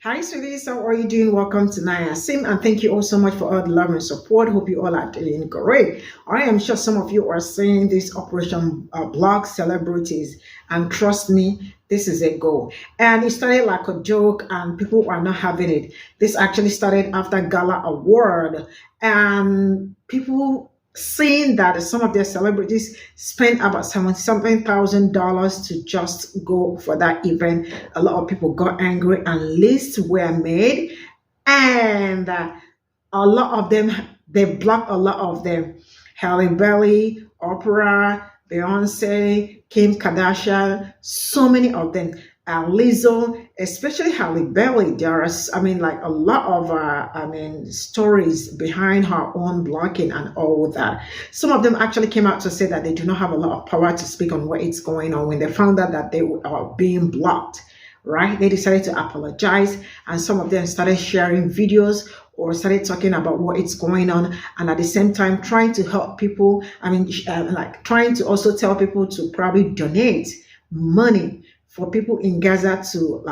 Hi, sweeties. How are you doing? Welcome to Naya Sim, and thank you all so much for all the love and support. Hope you all are doing great. I am sure some of you are seeing this Operation Block Celebrities, and trust me, this is a goal. And it started like a joke, and people are not having it. This actually started after Gala Award, and people seeing that some of their celebrities spent about 70 something thousand dollars to just go for that event. A lot of people got angry and lists were made, and a lot of them, they blocked a lot of them. Halle Berry, Oprah, Beyonce, Kim Kardashian, so many of them. Lizzo, especially Halle Berry, there are, like a lot of, stories behind her own blocking and all that. Some of them actually came out to say that they do not have a lot of power to speak on what is going on when they found out that they are being blocked, right? They decided to apologize, and some of them started sharing videos or started talking about what is going on, and at the same time trying to help people. Like trying to also tell people to probably donate money for people in Gaza to,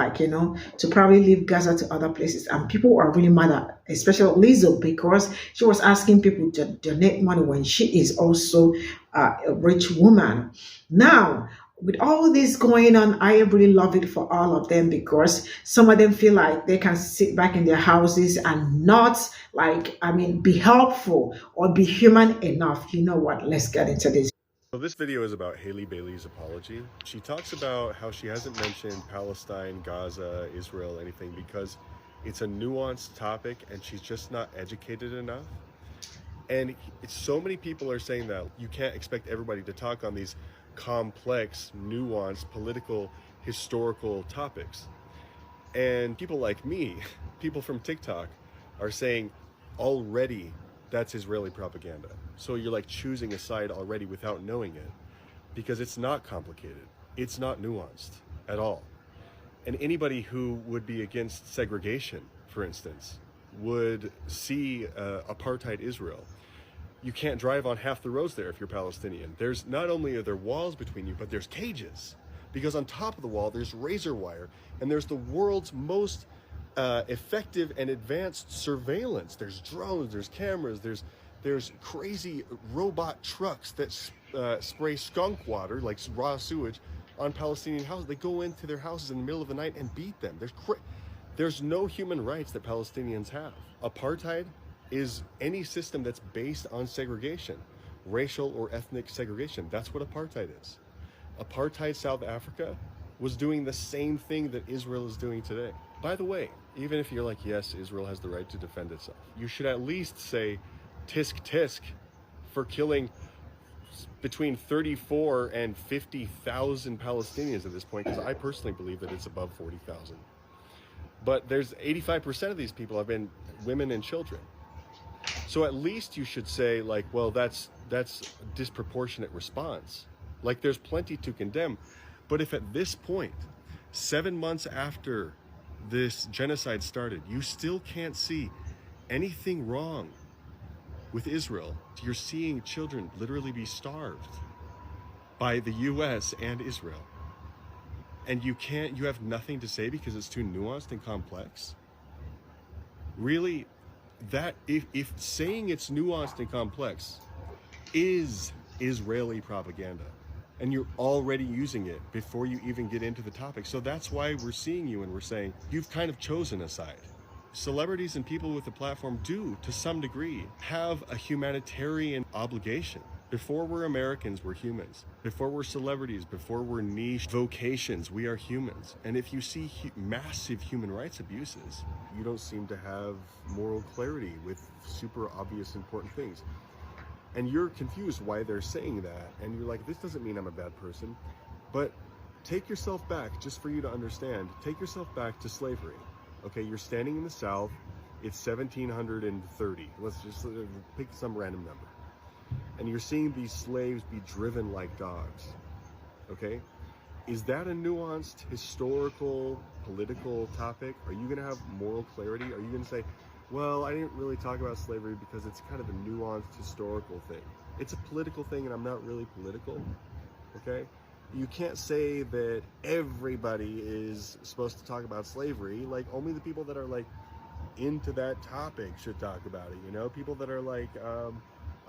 to probably leave Gaza to other places. And people are really mad at, especially Lizzo, because she was asking people to donate money when she is also a rich woman. Now, with all this going on, I really love it for all of them, because some of them feel like they can sit back in their houses and not, be helpful or be human enough. You know what? Let's get into this. So this video is about Haley Bailey's apology. She talks about how she hasn't mentioned Palestine, Gaza, Israel, anything because it's a nuanced topic and she's just not educated enough. And so many people are saying that you can't expect everybody to talk on these complex, nuanced, political, historical topics. And people like me, people from TikTok, are saying already that's Israeli propaganda. So you're like choosing a side already without knowing it, because it's not complicated. It's not nuanced at all. And anybody who would be against segregation, for instance, would see apartheid Israel. You can't drive on half the roads there if you're Palestinian. There's not only are there walls between you, but there's cages, because on top of the wall there's razor wire, and there's the world's most effective and advanced surveillance. There's drones, there's cameras, there's crazy robot trucks that spray skunk water, like raw sewage, on Palestinian houses. They go into their houses in the middle of the night and beat them. There's no human rights that Palestinians have. Apartheid is any system that's based on segregation, racial or ethnic segregation. That's what apartheid is. Apartheid South Africa was doing the same thing that Israel is doing today. By the way, even if you're like, yes, Israel has the right to defend itself, you should at least say tisk tisk for killing between 34 and 50,000 Palestinians at this point, because I personally believe that it's above 40,000. But there's 85% of these people have been women and children. So at least you should say, like, well, that's a disproportionate response. Like, there's plenty to condemn. But if at this point, 7 months after this genocide started, you still can't see anything wrong with Israel, you're seeing children literally be starved by the US and Israel, and you have nothing to say because it's too nuanced and complex? Really? That if saying it's nuanced and complex is Israeli propaganda, and you're already using it before you even get into the topic. So that's why we're seeing you and we're saying you've kind of chosen a side. Celebrities and people with a platform do, to some degree, have a humanitarian obligation. Before we're Americans, we're humans. Before we're celebrities, before we're niche vocations, we are humans. And if you see massive human rights abuses, you don't seem to have moral clarity with super obvious important things. And you're confused why they're saying that. And you're like, this doesn't mean I'm a bad person. But take yourself back, just for you to understand, take yourself back to slavery. Okay, you're standing in the South, it's 1730. Let's just pick some random number. And you're seeing these slaves be driven like dogs. Okay? Is that a nuanced, historical, political topic? Are you gonna have moral clarity? Are you gonna say, well, I didn't really talk about slavery because it's kind of a nuanced historical thing. It's a political thing and I'm not really political, okay? you can't say that everybody is supposed to talk about slavery. Like, only the people that are like into that topic should talk about it, you know? People that are like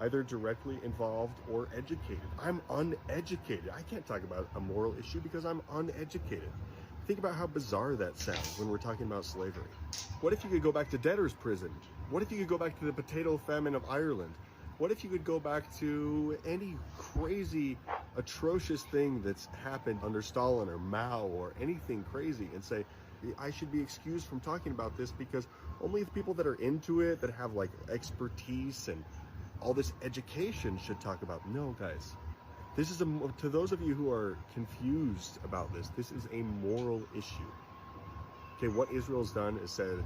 either directly involved or educated. I'm uneducated. I can't talk about a moral issue because I'm uneducated. Think about how bizarre that sounds when we're talking about slavery. What if you could go back to debtor's prison? What if you could go back to the potato famine of Ireland? What if you could go back to any crazy, atrocious thing that's happened under Stalin or Mao or anything crazy and say, I should be excused from talking about this because only the people that are into it, that have like expertise and all this education should talk about. No, guys, this is to those of you who are confused about this, this is a moral issue. Okay, what Israel's done is said,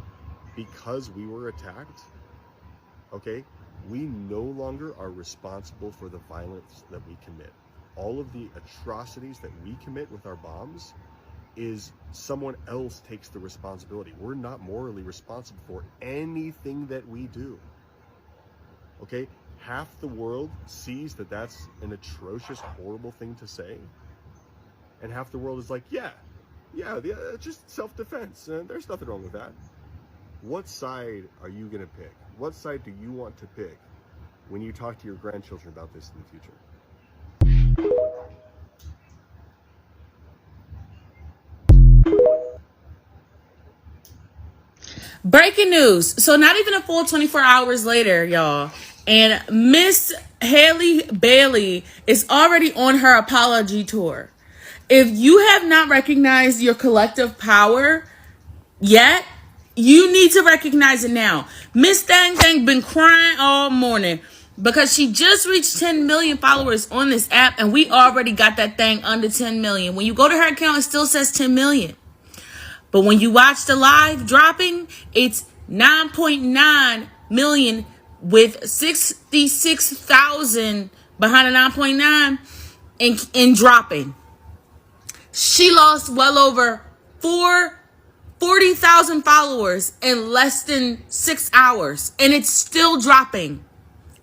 because we were attacked, okay, we no longer are responsible for the violence that we commit. All of the atrocities that we commit with our bombs is someone else takes the responsibility. We're not morally responsible for anything that we do. Okay? Half the world sees that that's an atrocious, horrible thing to say. And half the world is like, yeah, just self-defense. There's nothing wrong with that. What side are you going to pick? What side do you want to pick when you talk to your grandchildren about this in the future? Breaking news. So not even a full 24 hours later, y'all, and Miss Halle Bailey is already on her apology tour. If you have not recognized your collective power yet, you need to recognize it now. Miss Thang been crying all morning because she just reached 10 million followers on this app, and we already got that thing under 10 million. When you go to her account, it still says 10 million. But when you watch the live dropping, it's 9.9 million with 66,000 behind the 9.9 and dropping. She lost well over 40,000 followers in less than 6 hours. And it's still dropping.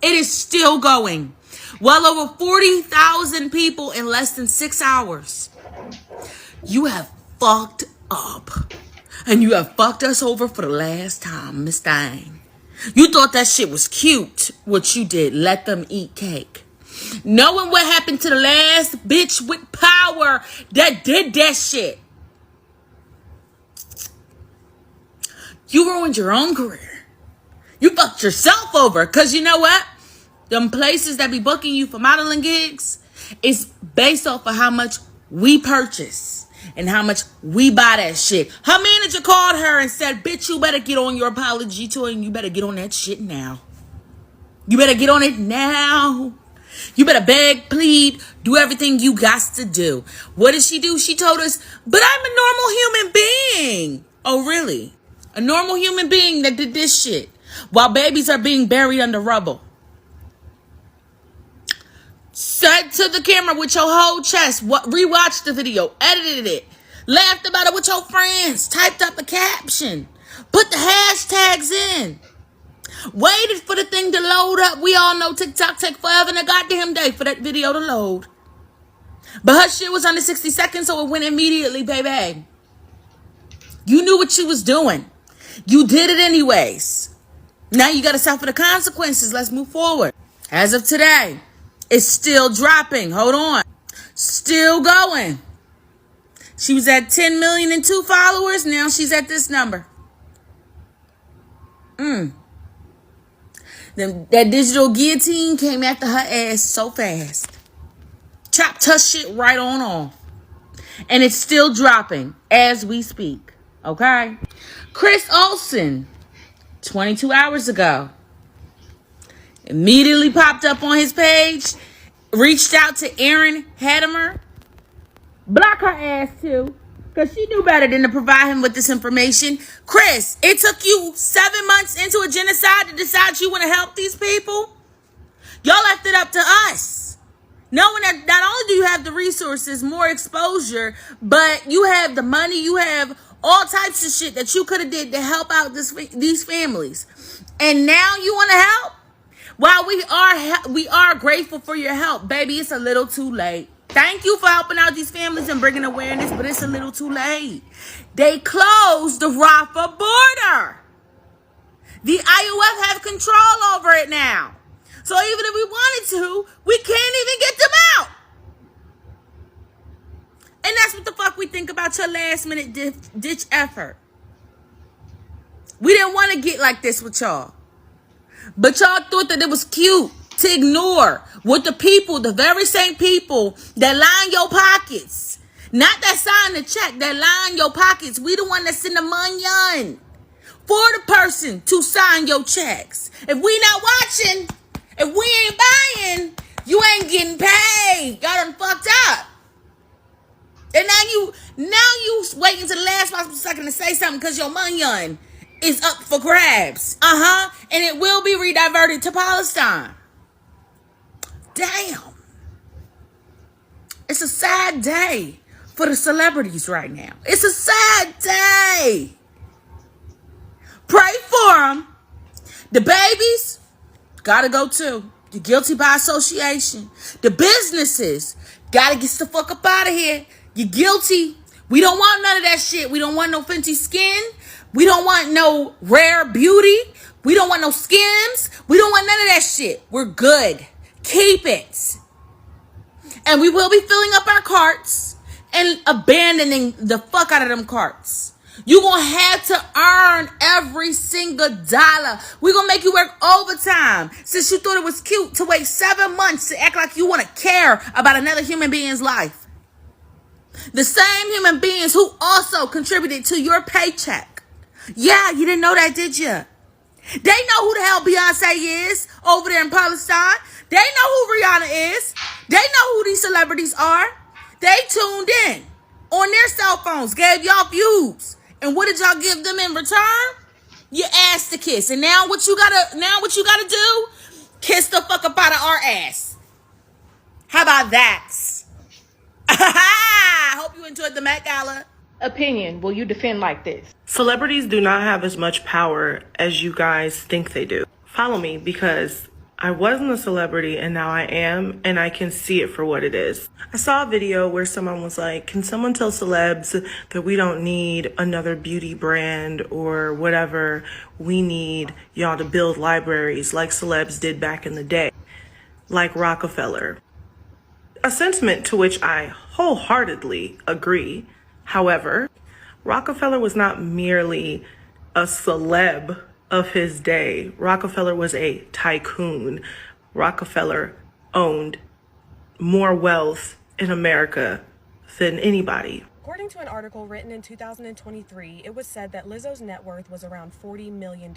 It is still going. Well over 40,000 people in less than 6 hours. You have fucked up. And you have fucked us over for the last time, Miss Thang. You thought that shit was cute, what you did. Let them eat cake. Knowing what happened to the last bitch with power that did that shit. You ruined your own career. You fucked yourself over. Because you know what? Them places that be booking you for modeling gigs is based off of how much we purchase and how much we buy that shit. Her manager called her and said, bitch, you better get on your apology tour and you better get on that shit now. You better get on it now. You better beg, plead, do everything you got to do. What did she do? She told us, but I'm a normal human being. Oh, really? A normal human being that did this shit while babies are being buried under rubble. Said to the camera with your whole chest. Rewatched the video. Edited it. Laughed about it with your friends. Typed up a caption. Put the hashtags in. Waited for the thing to load up. We all know TikTok take forever and a goddamn day for that video to load. But her shit was under 60 seconds, so it went immediately, baby. You knew what you was doing. You did it anyways. Now you got to suffer the consequences. Let's move forward. As of today, it's still dropping. Hold on. Still going. She was at 10 million and 2 followers. Now she's at this number. Then that digital guillotine came after her ass so fast. Chopped her shit right on off. And it's still dropping as we speak. Okay? Chris Olsen, 22 hours ago, immediately popped up on his page, reached out to Erin Hadimer, block her ass too, because she knew better than to provide him with this information. Chris, it took you 7 months into a genocide to decide you want to help these people? Y'all left it up to us. Knowing that not only do you have the resources, more exposure, but you have the money, you have all types of shit that you could have did to help out these families. And now you want to help? While we are grateful for your help, baby, it's a little too late. Thank you for helping out these families and bringing awareness, but it's a little too late. They closed the Rafah border. The IUF have control over it now. So even if we wanted to, we can't even get them out. And that's what the fuck we think about your last minute ditch effort. We didn't want to get like this with y'all. But y'all thought that it was cute to ignore what the people, the very same people that line your pockets, not that sign the check, that line your pockets. We the one that send the money for the person to sign your checks. If we not watching, if we ain't buying, you ain't getting paid. Y'all done fucked up. And now you waiting to the last possible second to say something because your money is up for grabs. And it will be rediverted to Palestine. Damn. It's a sad day for the celebrities right now. It's a sad day. Pray for them. The babies gotta go too. You're guilty by association. The businesses gotta get the fuck up out of here. You're guilty. We don't want none of that shit. We don't want no Fenty skin. We don't want no rare beauty. We don't want no skims. We don't want none of that shit. We're good. Keep it. And we will be filling up our carts and abandoning the fuck out of them carts. You're going to have to earn every single dollar. We're going to make you work overtime. Since you thought it was cute to wait 7 months to act like you want to care about another human being's life. The same human beings who also contributed to your paycheck. Yeah, you didn't know that, did you? They know who the hell Beyonce is over there in Palestine. They know who Rihanna is. They know who these celebrities are. They tuned in on their cell phones, gave y'all views. And what did y'all give them in return? Your ass to kiss. And now what you gotta do? Kiss the fuck up out of our ass. How about that? Hope you enjoyed the Met Gala. Opinion, will you defend like this? Celebrities do not have as much power as you guys think they do. Follow me, because I wasn't a celebrity and now I am, and I can see it for what it is. I saw a video where someone was like, can someone tell celebs that we don't need another beauty brand or whatever? We need y'all to build libraries like celebs did back in the day, like Rockefeller. A sentiment to which I wholeheartedly agree. However, Rockefeller was not merely a celeb of his day. Rockefeller was a tycoon. Rockefeller owned more wealth in America than anybody. According to an article written in 2023, it was said that Lizzo's net worth was around $40 million,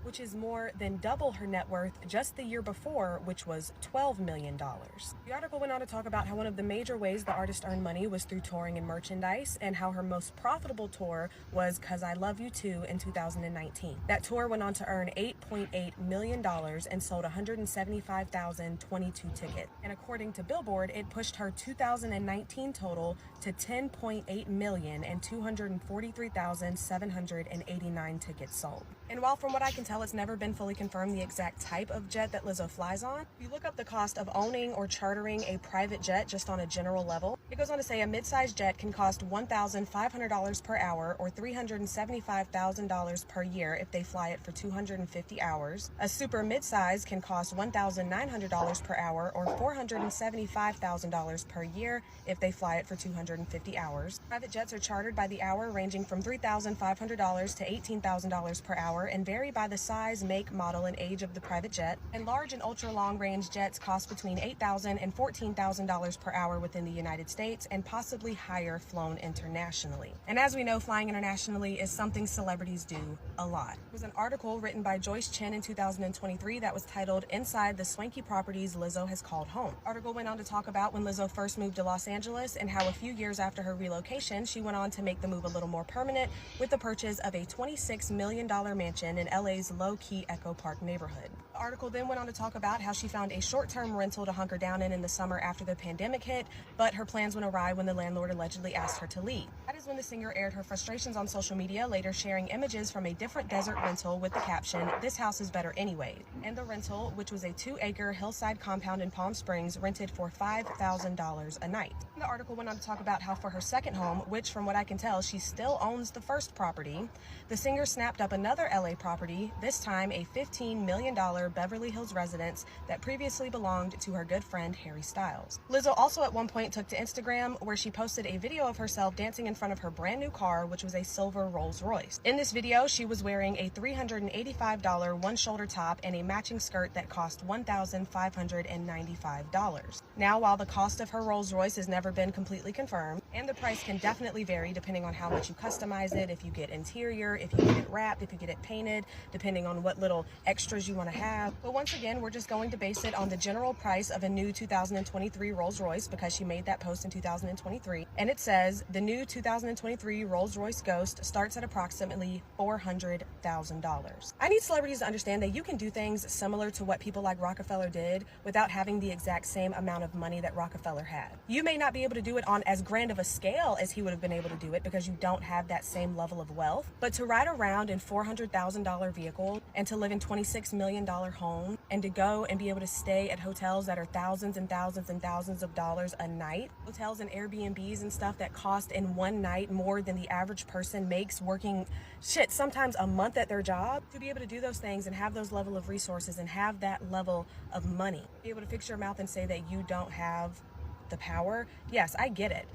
which is more than double her net worth just the year before, which was $12 million. The article went on to talk about how one of the major ways the artist earned money was through touring and merchandise, and how her most profitable tour was 'Cause I Love You Too in 2019. That tour went on to earn $8.8 million and sold 175,022 tickets. And according to Billboard, it pushed her 2019 total to $10.8 million and 243,789 tickets sold. And while from what I can tell, it's never been fully confirmed the exact type of jet that Lizzo flies on, if you look up the cost of owning or chartering a private jet just on a general level, it goes on to say a mid-sized jet can cost $1,500 per hour or $375,000 per year if they fly it for 250 hours. A super mid-size can cost $1,900 per hour or $475,000 per year if they fly it for 250 hours. Private jets are chartered by the hour, ranging from $3,500 to $18,000 per hour, and vary by the size, make, model, and age of the private jet. And large and ultra long-range jets cost between $8,000 and $14,000 per hour within the United States, and possibly higher flown internationally. And as we know, flying internationally is something celebrities do a lot. There was an article written by Joyce Chen in 2023 that was titled "Inside the Swanky Properties Lizzo Has Called Home." The article went on to talk about when Lizzo first moved to Los Angeles and how a few years after her relocation, she went on to make the move a little more permanent with the purchase of a $26 million mansion in LA's low-key Echo Park neighborhood. The article then went on to talk about how she found a short-term rental to hunker down in the summer after the pandemic hit, but her plans went awry when the landlord allegedly asked her to leave. That is when the singer aired her frustrations on social media, later sharing images from a different desert rental with the caption, "This house is better anyway." And the rental, which was a 2-acre hillside compound in Palm Springs, rented for $5,000 a night. The article went on to talk about how for her second home, which from what I can tell, she still owns the first property, the singer snapped up another LA property, this time a $15 million Beverly Hills residence that previously belonged to her good friend Harry Styles. Lizzo also at one point took to Instagram, where she posted a video of herself dancing in front of her brand new car, which was a silver Rolls Royce. In this video, she was wearing a $385 one-shoulder top and a matching skirt that cost $1,595. Now, while the cost of her Rolls Royce has never been completely confirmed, and the price can definitely vary depending on how much you customize it, if you get interior, if you get it wrapped, if you get it painted, depending on what little extras you want to have. But once again, we're just going to base it on the general price of a new 2023 Rolls Royce, because she made that post in 2023. And it says the new 2023 Rolls Royce Ghost starts at approximately $400,000. I need celebrities to understand that you can do things similar to what people like Rockefeller did without having the exact same amount of money that Rockefeller had. You may not be able to do it on as grand of a scale as he would have been able to do it because you don't have that same level of wealth, but to ride around in $400,000 vehicle and to live in $26 million home and to go and be able to stay at hotels that are thousands and thousands and thousands of dollars a night, hotels and Airbnbs and stuff that cost in one night more than the average person makes working sometimes a month at their job, to be able to do those things and have those level of resources and have that level of money, be able to fix your mouth and say that you don't have the power. Yes, I get it.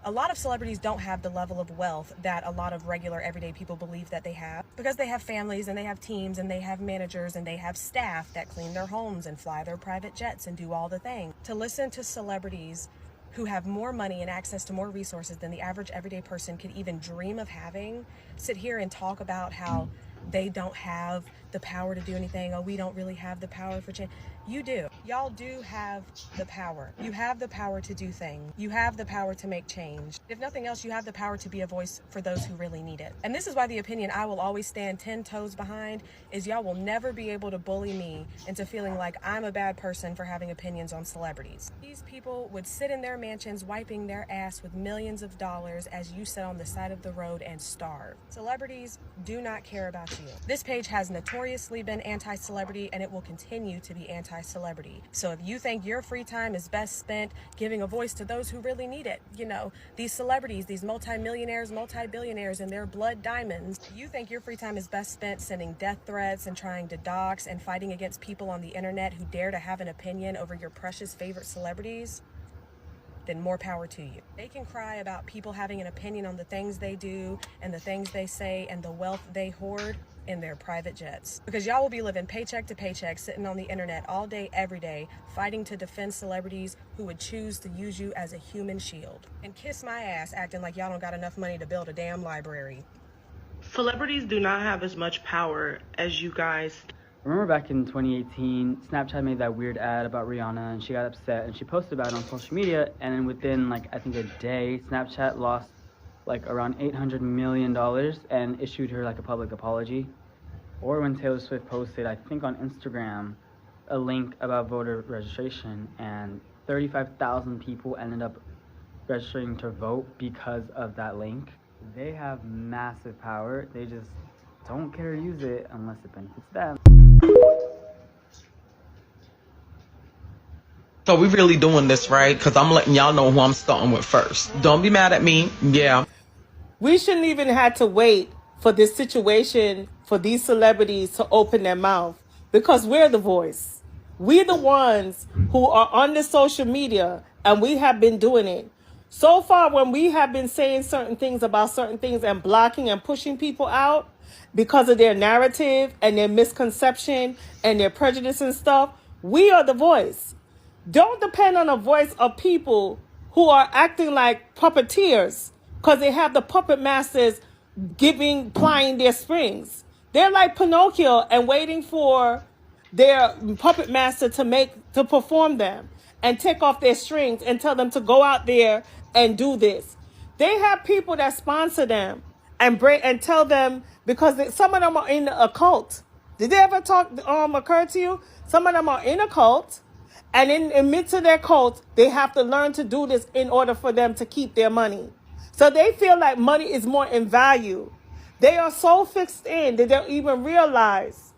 A lot of celebrities don't have the level of wealth that a lot of regular everyday people believe that they have, because they have families and they have teams and they have managers and they have staff that clean their homes and fly their private jets and do all the things. To listen to celebrities who have more money and access to more resources than the average everyday person could even dream of having, sit here and talk about how they don't have the power to do anything. Oh, we don't really have the power for change. You do. Y'all do have the power. You have the power to do things. You have the power to make change. If nothing else, you have the power to be a voice for those who really need it. And this is why the opinion I will always stand 10 toes behind is y'all will never be able to bully me into feeling like I'm a bad person for having opinions on celebrities. These people would sit in their mansions wiping their ass with millions of dollars as you sit on the side of the road and starve. Celebrities do not care about you. This page has notoriously been anti-celebrity, and it will continue to be anti-celebrity. So if you think your free time is best spent giving a voice to those who really need it, you know, these celebrities, these multimillionaires, multi-billionaires and their blood diamonds, you think your free time is best spent sending death threats and trying to dox and fighting against people on the internet who dare to have an opinion over your precious favorite celebrities, then more power to you. They can cry about people having an opinion on the things they do and the things they say and the wealth they hoard in their private jets. Because y'all will be living paycheck to paycheck, sitting on the internet all day, every day, fighting to defend celebrities who would choose to use you as a human shield. And kiss my ass acting like y'all don't got enough money to build a damn library. Celebrities do not have as much power as you guys. Remember back in 2018, Snapchat made that weird ad about Rihanna and she got upset and she posted about it on social media, and then within I think a day, Snapchat lost around $800 million and issued her a public apology. Or when Taylor Swift posted, I think on Instagram, a link about voter registration, and 35,000 people ended up registering to vote because of that link. They have massive power. They just don't care to use it unless it benefits them. So we really doing this, right? Because I'm letting y'all know who I'm starting with first. Don't be mad at me. Yeah. We shouldn't even have to wait for this situation for these celebrities to open their mouth, because we're the voice. We're the ones who are on the social media, and we have been doing it. So far, when we have been saying certain things about certain things and blocking and pushing people out because of their narrative and their misconception and their prejudice and stuff, we are the voice. Don't depend on the voice of people who are acting like puppeteers because they have the puppet masters plying their strings. They're like Pinocchio and waiting for their puppet master to perform them and take off their strings and tell them to go out there and do this. They have people that sponsor them and tell them, because some of them are in the occult. Did they ever occur to you? Some of them are in a cult, and in the midst of their cult, they have to learn to do this in order for them to keep their money. So they feel like money is more in value. They are so fixed in that they don't even realize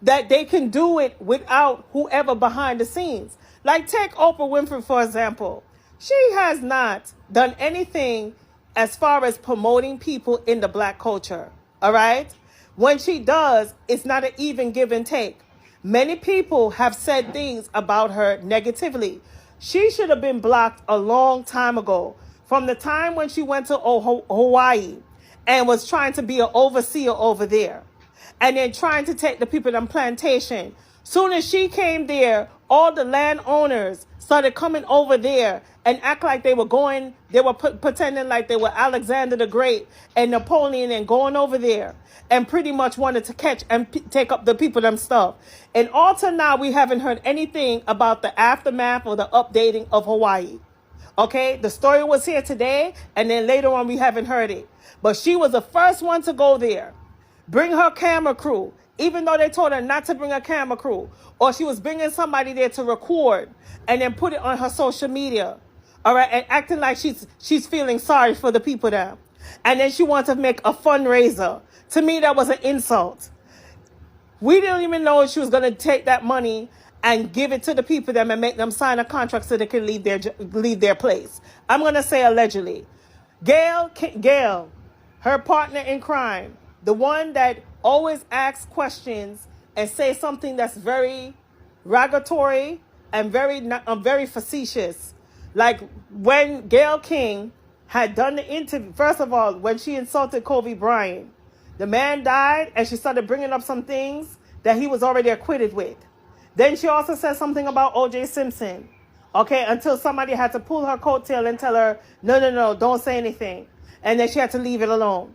that they can do it without whoever behind the scenes. Like take Oprah Winfrey, for example. She has not done anything as far as promoting people in the black culture. All right? When she does, it's not an even give and take. Many people have said things about her negatively. She should have been blocked a long time ago. From the time when she went to Hawaii and was trying to be an overseer over there, and then trying to take the people on plantation. Soon as she came there, all the landowners started coming over there and act like they were pretending like they were Alexander the Great and Napoleon and going over there and pretty much wanted to catch and take up the people them stuff. And all till now, we haven't heard anything about the aftermath or the updating of Hawaii. Okay, the story was here today, and then later on we haven't heard it. But she was the first one to go there. Bring her camera crew, even though they told her not to bring a camera crew. Or she was bringing somebody there to record and then put it on her social media. All right, and acting like she's feeling sorry for the people there. And then she wants to make a fundraiser. To me, that was an insult. We didn't even know she was going to take that money and give it to the people them and make them sign a contract so they can leave their place. I'm going to say allegedly. Gail, her partner in crime, the one that always asks questions and say something that's very ragatory and very facetious. Like when Gail King had done the interview, first of all, when she insulted Kobe Bryant, the man died and she started bringing up some things that he was already acquitted with. Then she also said something about O.J. Simpson. Okay, until somebody had to pull her coattail and tell her, no, don't say anything. And then she had to leave it alone.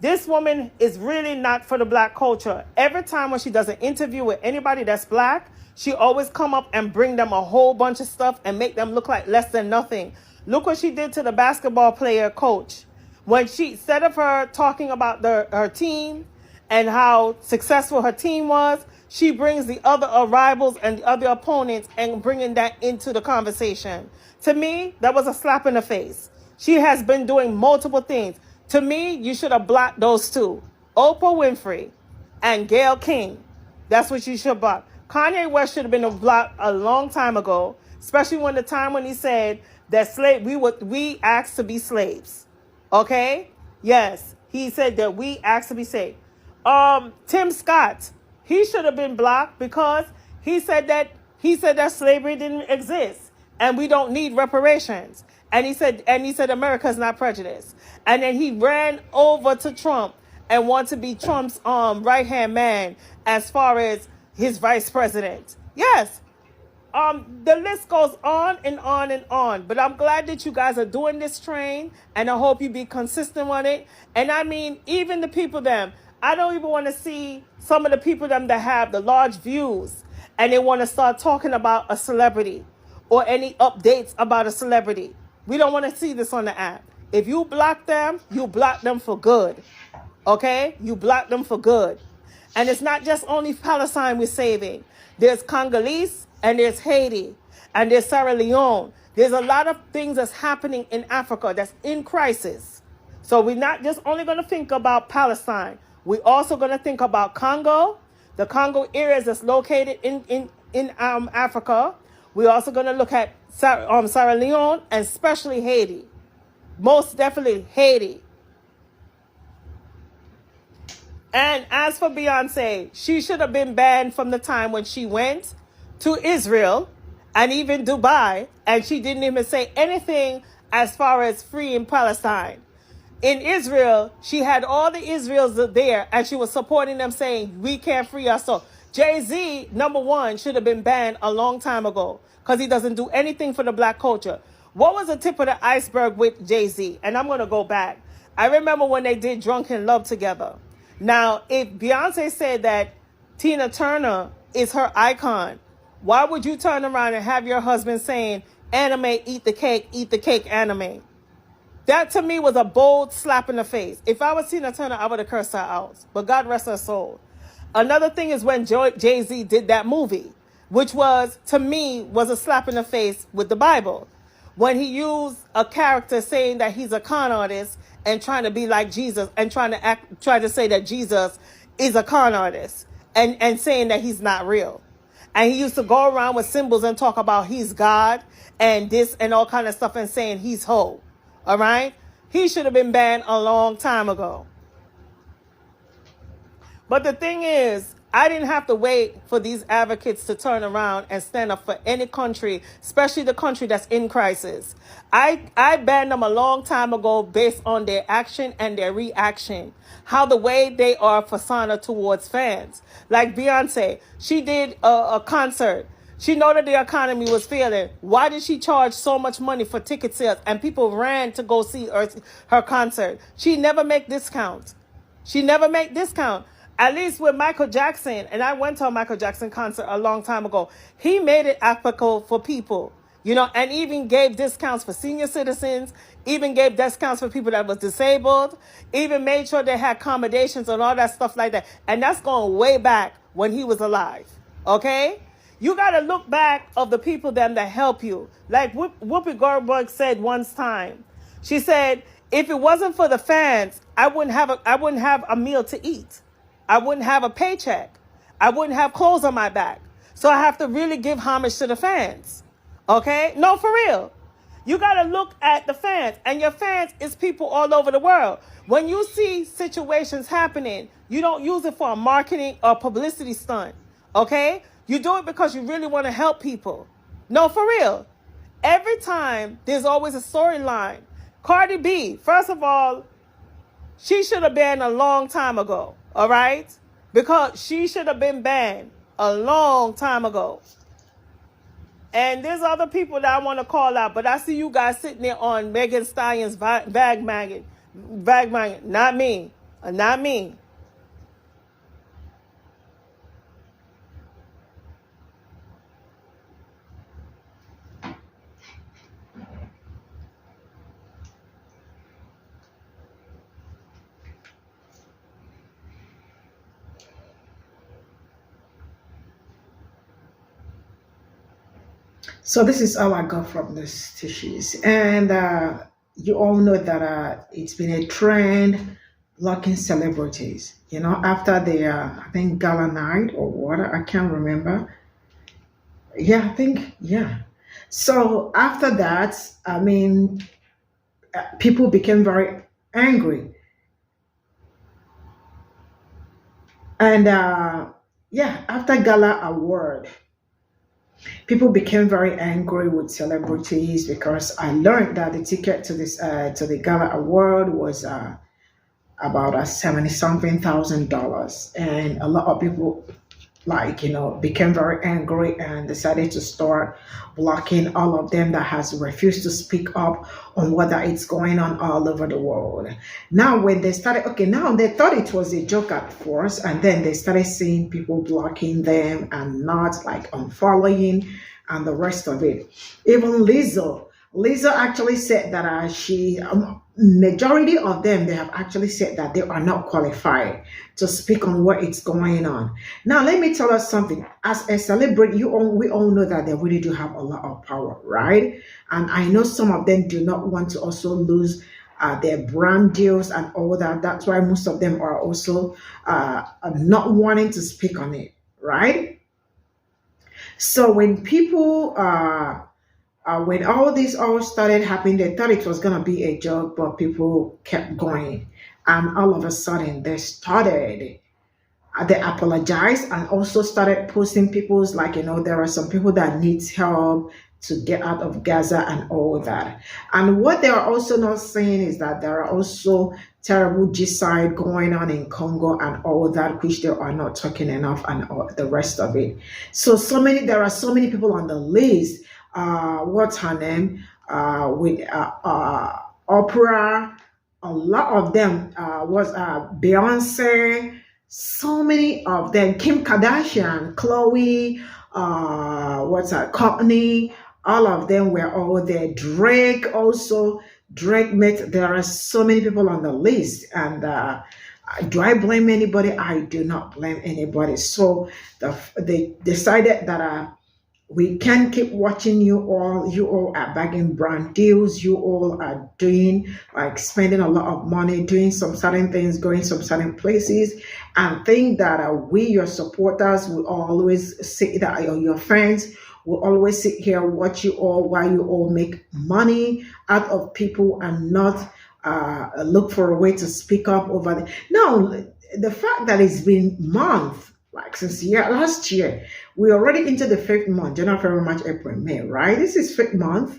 This woman is really not for the black culture. Every time when she does an interview with anybody that's black, she always come up and bring them a whole bunch of stuff and make them look like less than nothing. Look what she did to the basketball player coach. When she, instead of her talking about her team and how successful her team was, she brings the other rivals and the other opponents and bringing that into the conversation. To me, that was a slap in the face. She has been doing multiple things. To me, you should have blocked those two. Oprah Winfrey and Gail King. That's what you should block. Kanye West should have been blocked a long time ago, especially when he said that we asked to be slaves. Okay? Yes, he said that we asked to be saved. Tim Scott, he should have been blocked because he said that slavery didn't exist and we don't need reparations. And he said America's not prejudiced. And then he ran over to Trump and wanted to be Trump's right-hand man as far as his vice president. Yes. The list goes on and on and on. But I'm glad that you guys are doing this train, and I hope you be consistent on it. And I mean, even the people I don't even want to see some of the people that have the large views and they want to start talking about a celebrity or any updates about a celebrity. We don't want to see this on the app. If you block them, you block them for good. Okay? You block them for good. And it's not just only Palestine we're saving. There's Congolese and there's Haiti and there's Sierra Leone. There's a lot of things that's happening in Africa that's in crisis. So we're not just only going to think about Palestine. We're also going to think about Congo, the Congo areas that's located in Africa. We're also going to look at Sierra Leone and especially Haiti. Most definitely Haiti. And as for Beyonce, she should have been banned from the time when she went to Israel and even Dubai, and she didn't even say anything as far as freeing Palestine. In Israel, she had all the Israels there, and she was supporting them saying, we can't free ourselves. Jay-Z, number one, should have been banned a long time ago because he doesn't do anything for the black culture. What was the tip of the iceberg with Jay-Z? And I'm going to go back. I remember when they did Drunken Love together. Now, if Beyonce said that Tina Turner is her icon, why would you turn around and have your husband saying, anime, eat the cake, anime? That to me was a bold slap in the face. If I was Tina Turner, I would have cursed her out. But God rest her soul. Another thing is when Jay-Z did that movie, which was, to me, was a slap in the face with the Bible. When he used a character saying that he's a con artist and trying to be like Jesus and try to say that Jesus is a con artist and saying that he's not real. And he used to go around with symbols and talk about he's God and this and all kind of stuff and saying he's whole. All right? He should have been banned a long time ago. But the thing is, I didn't have to wait for these advocates to turn around and stand up for any country, especially the country that's in crisis. I banned them a long time ago based on their action and their reaction. How the way they are persona towards fans. Like Beyonce, she did a concert. She know that the economy was failing. Why did she charge so much money for ticket sales? And people ran to go see her concert. She never make discount. She never make discount. At least with Michael Jackson, and I went to a Michael Jackson concert a long time ago, he made it applicable for people, you know, and even gave discounts for senior citizens, even gave discounts for people that was disabled, even made sure they had accommodations and all that stuff like that. And that's going way back when he was alive, okay? You got to look back of the people that help you. Like Whoopi Goldberg said once time, she said, if it wasn't for the fans, I wouldn't have a meal to eat. I wouldn't have a paycheck. I wouldn't have clothes on my back. So I have to really give homage to the fans. Okay? No, for real. You got to look at the fans. And your fans is people all over the world. When you see situations happening, you don't use it for a marketing or publicity stunt. Okay? You do it because you really want to help people. No, for real. Every time, there's always a storyline. Cardi B, first of all, she should have been a long time ago. All right? Because she should have been banned a long time ago. And there's other people that I want to call out, but I see you guys sitting there on Megan Thee Stallion's bag maggot. Not me. Not me. So this is all I got from this tissues. And you all know that it's been a trend blocking celebrities. You know, after the, I think, gala night or what, I can't remember. Yeah, I think, yeah. So after that, I mean, people became very angry. And yeah, after gala award, people became very angry with celebrities because I learned that the ticket to this to the gala award was about 70 something thousand dollars, and a lot of people, like, you know, became very angry and decided to start blocking all of them that has refused to speak up on whether it's going on all over the world. Now when they started, okay, now they thought it was a joke at first, and then they started seeing people blocking them and not like unfollowing and the rest of it. Even Lizzo actually said that majority of them, they have actually said that they are not qualified to speak on what is going on. Now, let me tell us something. As a celebrity, we all know that they really do have a lot of power, right? And I know some of them do not want to also lose their brand deals and all that. That's why most of them are also not wanting to speak on it, right? So when people when all this all started happening, they thought it was going to be a joke, but people kept going. And all of a sudden, they apologized and also started posting people's, like, you know, there are some people that needs help to get out of Gaza and all that. And what they are also not saying is that there are also terrible genocide going on in Congo and all that, which they are not talking enough, and all the rest of it. So there are so many people on the list. What's her name? With Oprah, a lot of them was Beyonce, so many of them, Kim Kardashian, Chloe, Courtney, all of them were all there. Drake also, there are so many people on the list, and Do I blame anybody? I do not blame anybody. So they decided that we can't keep watching you all. You all are bagging brand deals. You all are doing, like, spending a lot of money, doing some certain things, going some certain places, and think that we, your supporters, will always sit, that your friends will always sit here, watch you all while you all make money out of people and not look for a way to speak up over the. Now, the fact that it's been months, like since last year, we're already into the fifth month, January, February, March, April, May, right? This is fifth month.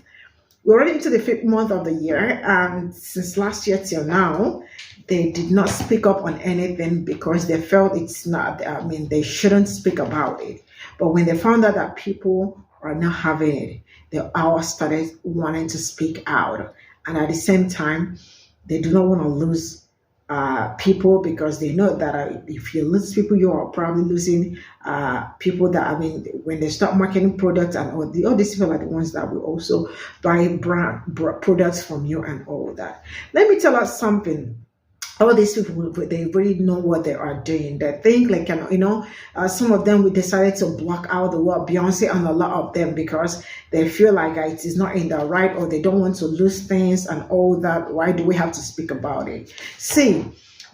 We're already into the fifth month of the year, and since last year till now, they did not speak up on anything because they felt it's not, they shouldn't speak about it. But when they found out that people are not having it, they all started wanting to speak out. And at the same time, they do not want to lose people, because they know that if you lose people, you are probably losing people that, when they start marketing products, and all these people are the ones that will also buy brand products from you and all that. Let me tell us something. All these people, they really know what they are doing. They think, like, some of them, we decided to block out the word Beyonce and a lot of them, because they feel like it is not in the right, or they don't want to lose things and all that. Why do we have to speak about it? See,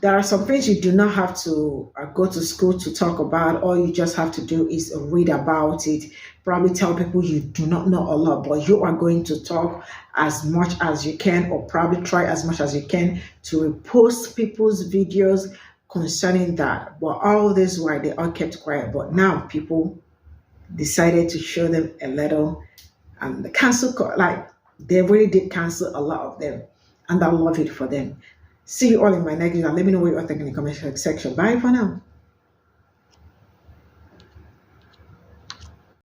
there are some things you do not have to go to school to talk about. All you just have to do is read about it. Probably tell people you do not know a lot, but you are going to talk as much as you can, or probably try as much as you can to repost people's videos concerning that. But all this while they all kept quiet. But now people decided to show them a little, and the cancel, like, they really did cancel a lot of them, and I love it for them. See you all in my next video. Let me know what you all think in the comment section. Bye for now.